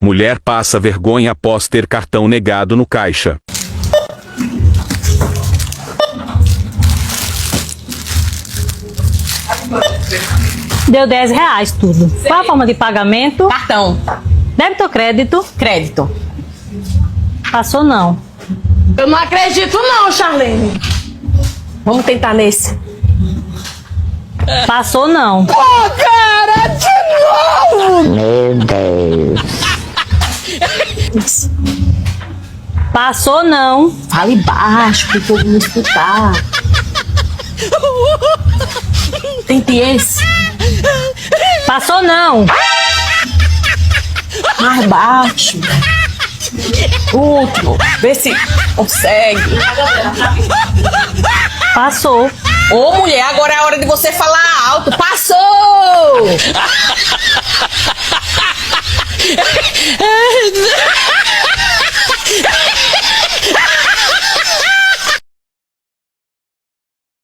Mulher passa vergonha após ter cartão negado no caixa. Deu R$10 tudo. Qual a forma de pagamento? Cartão. Débito ou crédito? Crédito. Passou não. Eu não acredito não, Charlene. Vamos tentar nesse. Passou não. Oh, cara, de novo! Meu Deus. Passou não. Fale baixo pro povo não escutar. Tente esse. Passou não. Mais baixo. Último. Vê se consegue. Passou. Ô, mulher, agora é a hora de você falar alto. Passou!